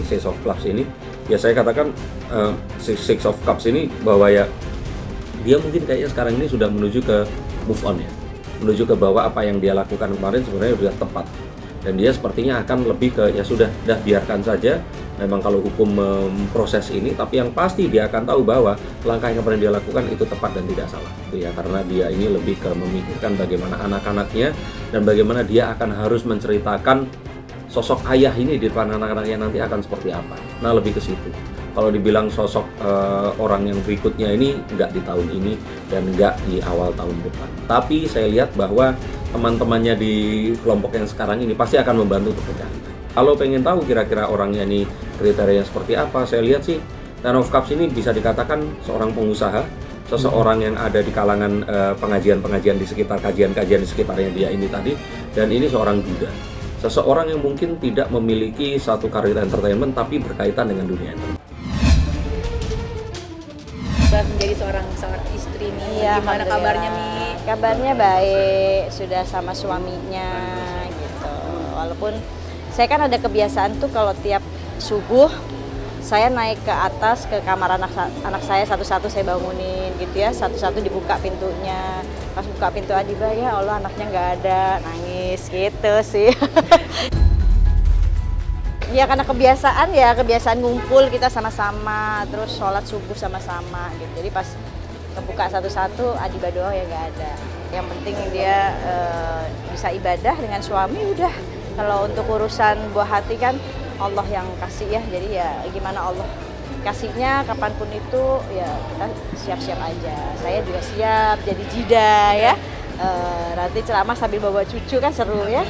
Six of Clubs ini, ya saya katakan Six of Cups ini bahwa ya dia mungkin kayaknya sekarang ini sudah menuju ke move on ya, menuju ke bahwa apa yang dia lakukan kemarin sebenarnya sudah tepat, dan dia sepertinya akan lebih ke ya sudah biarkan saja. Memang kalau hukum memproses ini, tapi yang pasti dia akan tahu bahwa langkah yang pernah dia lakukan itu tepat dan tidak salah, gitu ya, karena dia ini lebih ke memikirkan bagaimana anak-anaknya dan bagaimana dia akan harus menceritakan sosok ayah ini di depan anak-anaknya nanti akan seperti apa. Nah, lebih ke situ. Kalau dibilang sosok orang yang berikutnya ini nggak di tahun ini dan nggak di awal tahun depan, tapi saya lihat bahwa teman-temannya di kelompok yang sekarang ini pasti akan membantu untuk pencarian. Kalau pengen tahu kira-kira orangnya ini kriterianya seperti apa, saya lihat sih Ten of Cups ini bisa dikatakan seorang pengusaha, seseorang yang ada di kalangan pengajian-pengajian di sekitar, kajian-kajian di sekitarnya dia ini tadi, dan ini seorang duda, seseorang yang mungkin tidak memiliki satu karir entertainment tapi berkaitan dengan dunia entertainment. Sudah menjadi seorang istri nih, Iya, gimana kabarnya Mi? Kabarnya baik, sudah sama suaminya gitu. Walaupun saya kan ada kebiasaan tuh kalau tiap subuh saya naik ke atas ke kamar anak saya satu-satu saya bangunin gitu ya, satu-satu dibuka pintunya. Pas buka pintu Adiba, ya Allah anaknya nggak ada, nangis gitu sih. Ya karena kebiasaan ngumpul kita sama-sama, terus sholat subuh sama-sama gitu. Jadi pas kebuka satu-satu Adiba doang ya nggak ada. Yang penting dia bisa ibadah dengan suami udah. Kalau untuk urusan buah hati kan Allah yang kasih ya, jadi ya gimana Allah kasihnya kapanpun itu ya kita siap-siap aja. Saya juga siap jadi jida ya. Nanti ceramah sambil bawa cucu kan seru ya.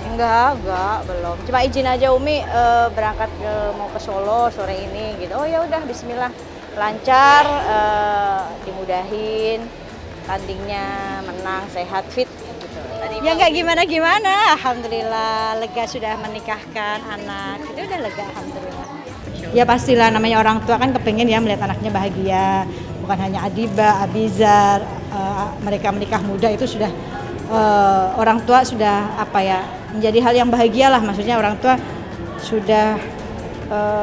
Enggak, belum. Cuma izin aja Umi berangkat mau ke Solo sore ini gitu. Oh ya udah bismillah. Lancar, dimudahin, tandingnya menang, sehat, fit gitu. Ya nggak gimana-gimana, alhamdulillah lega sudah menikahkan anak, itu udah lega alhamdulillah. Ya pastilah namanya orang tua kan kepengen ya melihat anaknya bahagia, bukan hanya Adiba, Abizar, mereka menikah muda itu sudah orang tua sudah menjadi hal yang bahagia lah, maksudnya orang tua sudah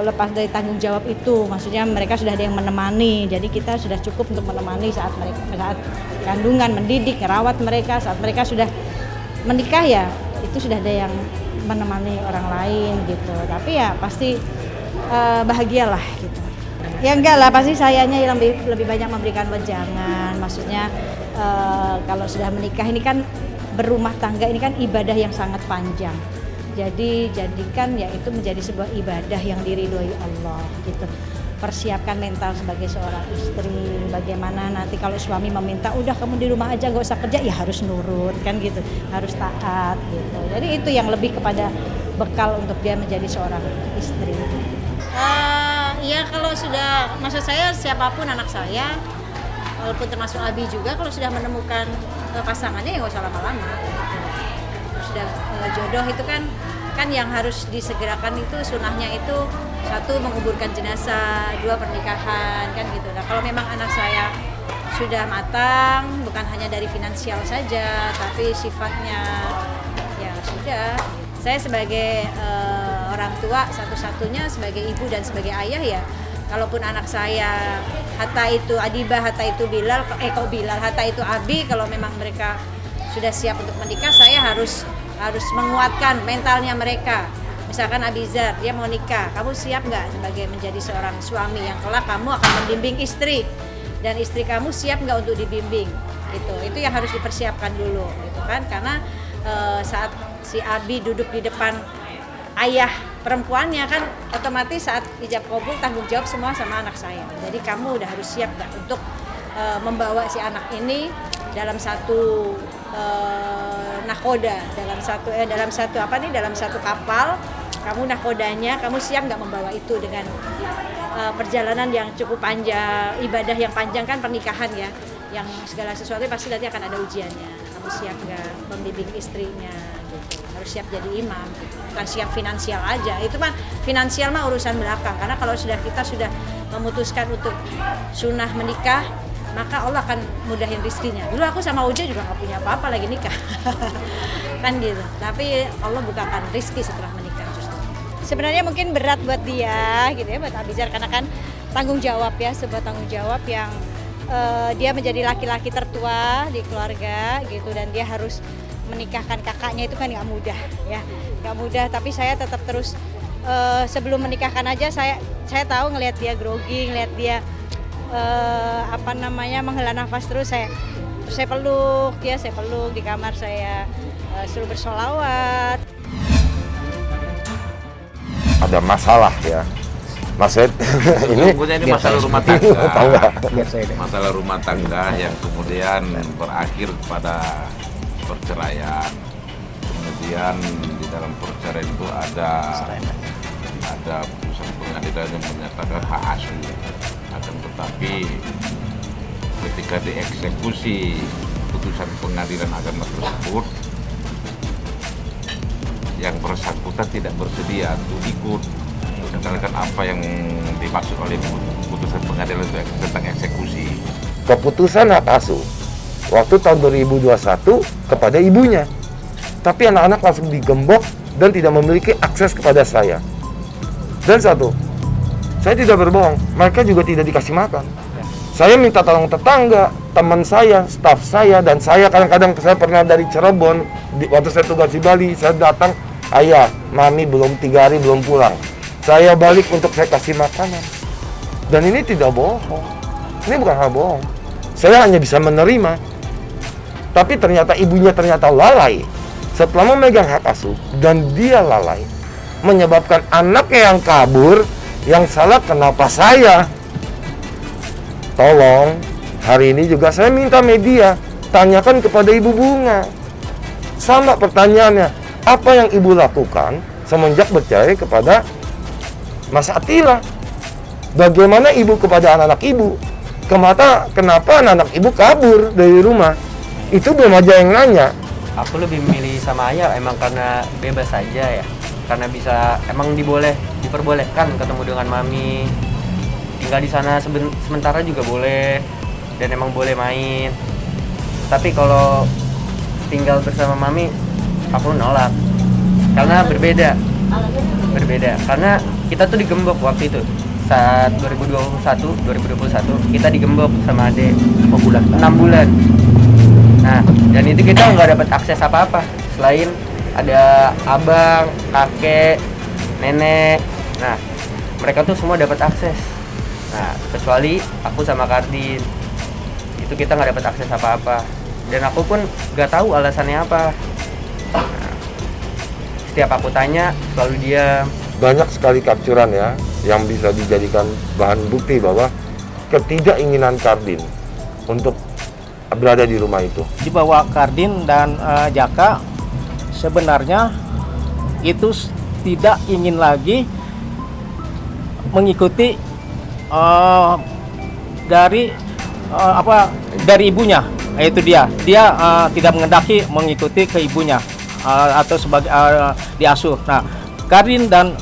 lepas dari tanggung jawab itu, maksudnya mereka sudah ada yang menemani, jadi kita sudah cukup untuk menemani saat kandungan, mendidik, merawat mereka, saat mereka sudah menikah ya itu sudah ada yang menemani orang lain gitu, tapi ya pasti bahagialah gitu. Ya enggak lah, pasti sayanya lebih banyak memberikan wejangan, maksudnya kalau sudah menikah ini kan berumah tangga ini kan ibadah yang sangat panjang. Jadi jadikan ya itu menjadi sebuah ibadah yang diridhoi Allah gitu. Persiapkan mental sebagai seorang istri, bagaimana nanti kalau suami meminta udah kamu di rumah aja gak usah kerja, ya harus nurut kan gitu, harus taat gitu. Jadi itu yang lebih kepada bekal untuk dia menjadi seorang istri. Ya kalau sudah, maksud saya siapapun anak saya, walaupun termasuk Abi juga, kalau sudah menemukan pasangannya ya gak usah lama-lama. Sudah jodoh itu kan yang harus disegerakan itu sunahnya itu satu menguburkan jenazah, dua pernikahan kan gitu. Nah kalau memang anak saya sudah matang, bukan hanya dari finansial saja, tapi sifatnya ya sudah. Saya sebagai orang tua satu-satunya, sebagai ibu dan sebagai ayah ya, kalaupun anak saya hatta itu Adiba, hatta itu Bilal, hatta itu Abi, kalau memang mereka sudah siap untuk menikah, saya harus menguatkan mentalnya mereka. Misalkan Abizar, dia mau nikah, kamu siap nggak sebagai menjadi seorang suami yang kelak kamu akan membimbing istri, dan istri kamu siap nggak untuk dibimbing? Itu yang harus dipersiapkan dulu, gitu kan? Karena saat si Abi duduk di depan ayah perempuannya kan, otomatis saat ijab kabul tanggung jawab semua sama anak saya. Jadi kamu udah harus siap nggak untuk membawa si anak ini dalam satu nakoda, dalam satu kapal, kamu nakodanya, kamu siap nggak membawa itu dengan perjalanan yang cukup panjang, ibadah yang panjang kan pernikahan ya, yang segala sesuatu pasti nanti akan ada ujiannya. Kamu siap nggak membimbing istrinya, gitu. Harus siap jadi imam, gitu. Bukan siap finansial aja, itu mah finansial mah urusan belakang. Karena kalau kita sudah memutuskan untuk sunnah menikah, maka Allah akan mudahin rizkinya. Dulu aku sama Uja juga gak punya apa-apa lagi nikah kan gitu, tapi Allah bukakan rizki setelah menikah justru. sebenarnya mungkin berat buat dia gitu ya, buat Abizar, karena kan tanggung jawab ya, sebuah tanggung jawab yang dia menjadi laki-laki tertua di keluarga gitu, dan dia harus menikahkan kakaknya itu kan nggak mudah ya, nggak mudah. Tapi saya tetap terus sebelum menikahkan aja saya tahu, ngelihat dia grogi, ngelihat dia menghela nafas terus saya peluk dia, saya peluk di kamar, saya suruh bersolawat. Ada masalah ya, Mas Ed. ini masalah rumah tangga. Tangga. Masalah rumah tangga yang kemudian berakhir pada perceraian. Kemudian di dalam perceraian itu ada putusan pengadilan yang menyatakan hak asuh. Akan tetapi ketika dieksekusi putusan pengadilan agama tersebut, yang bersangkutan tidak bersedia untuk ikut menjalankan apa yang dimaksud oleh putusan pengadilan tentang eksekusi. Keputusan hak asuh waktu tahun 2021 kepada ibunya, tapi anak-anak langsung digembok dan tidak memiliki akses kepada saya. Dan satu, saya tidak berbohong, mereka juga tidak dikasih makan. Saya minta tolong tetangga, teman saya, staf saya, dan saya kadang-kadang saya pernah dari Cirebon, waktu saya tugas di Bali, saya datang, ayah, mami belum 3 hari belum pulang. Saya balik untuk saya kasih makanan. Dan ini tidak bohong. Ini bukan hal bohong. Saya hanya bisa menerima. Tapi ternyata ibunya ternyata lalai. Setelah memegang hak asuh dan dia lalai, menyebabkan anaknya yang kabur, yang salah kenapa saya? Tolong, hari ini juga saya minta media tanyakan kepada Ibu Bunga. Sama pertanyaannya, apa yang Ibu lakukan semenjak bercerai kepada Mas Atila? Bagaimana Ibu kepada anak-anak Ibu? Kenapa anak-anak Ibu kabur dari rumah? Itu belum aja yang nanya. Aku lebih milih sama ayah emang karena bebas saja ya. Karena bisa, emang diperbolehkan ketemu dengan mami. Tinggal di sana sementara juga boleh. Dan emang boleh main. Tapi kalau tinggal bersama mami, aku nolak. Karena berbeda. Karena kita tuh digembok waktu itu. Saat 2021 kita digembok sama adek 6 bulan. Nah, dan itu kita nggak dapat akses apa-apa selain ada abang, kakek, nenek. Nah, mereka tuh semua dapat akses. Nah, kecuali aku sama Kardin. Itu kita nggak dapat akses apa-apa. Dan aku pun nggak tahu alasannya apa. Nah, setiap aku tanya, selalu diam. Banyak sekali kapcuran ya, yang bisa dijadikan bahan bukti bahwa ketidakinginan Kardin untuk berada di rumah itu. Dibawa Kardin dan Jaka sebenarnya itu tidak ingin lagi mengikuti dari ibunya, yaitu dia tidak mengendaki mengikuti ke ibunya atau sebagai diasuh. Nah, Kardin dan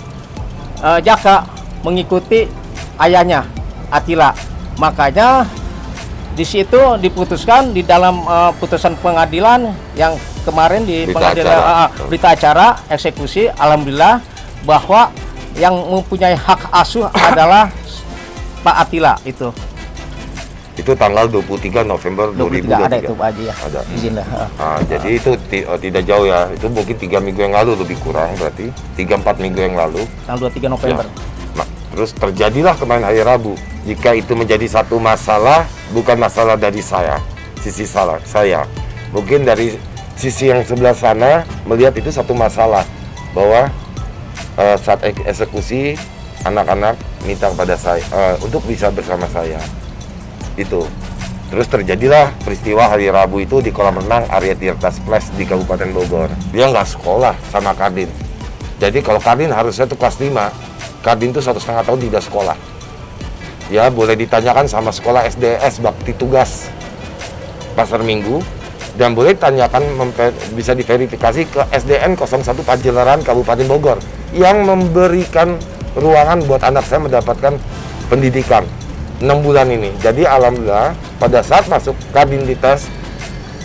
Jaka mengikuti ayahnya Atila, makanya di situ diputuskan di dalam putusan pengadilan yang kemarin di berita acara eksekusi, alhamdulillah bahwa yang mempunyai hak asuh adalah Pak Atila itu. Itu tanggal 23 November 2023. Ada itu Pak Haji ya. Ada. Izinlah. Jadi itu tidak jauh ya. Itu mungkin 3 minggu yang lalu lebih kurang berarti 3-4 minggu yang lalu. Tanggal 23 November. Ya. Nah, terus terjadilah kemarin hari Rabu. Jika itu menjadi satu masalah, bukan masalah dari sisi saya. Mungkin dari sisi yang sebelah sana melihat itu satu masalah bahwa saat eksekusi anak-anak minta kepada saya untuk bisa bersama saya. Itu. Terus terjadilah peristiwa hari Rabu itu di kolam renang Arya Tirta Splash di Kabupaten Bogor. Dia nggak sekolah sama Kardin. Jadi kalau Kardin harusnya itu kelas 5, Kardin itu 1,5 tahun tidak sekolah. Ya boleh ditanyakan sama sekolah SDS Bakti Tugas Pasar Minggu, dan boleh tanyakan bisa diverifikasi ke SDN 01 Pajeleran Kabupaten Bogor yang memberikan ruangan buat anak saya mendapatkan pendidikan 6 bulan ini. Jadi alhamdulillah pada saat masuk Kardin di tes,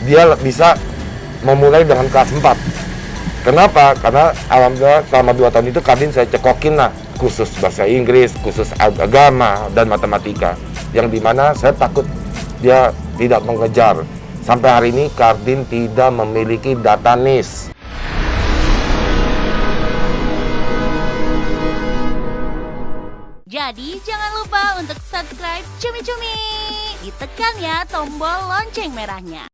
dia bisa memulai dengan kelas 4 Kenapa? Karena alhamdulillah selama 2 tahun itu Kardin saya cekokin lah, khusus bahasa Inggris, khusus agama, dan matematika. Yang dimana saya takut dia tidak mengejar. Sampai hari ini Kardin tidak memiliki data NIS. Jadi jangan lupa untuk subscribe Cumi Cumi. Ditekan ya tombol lonceng merahnya.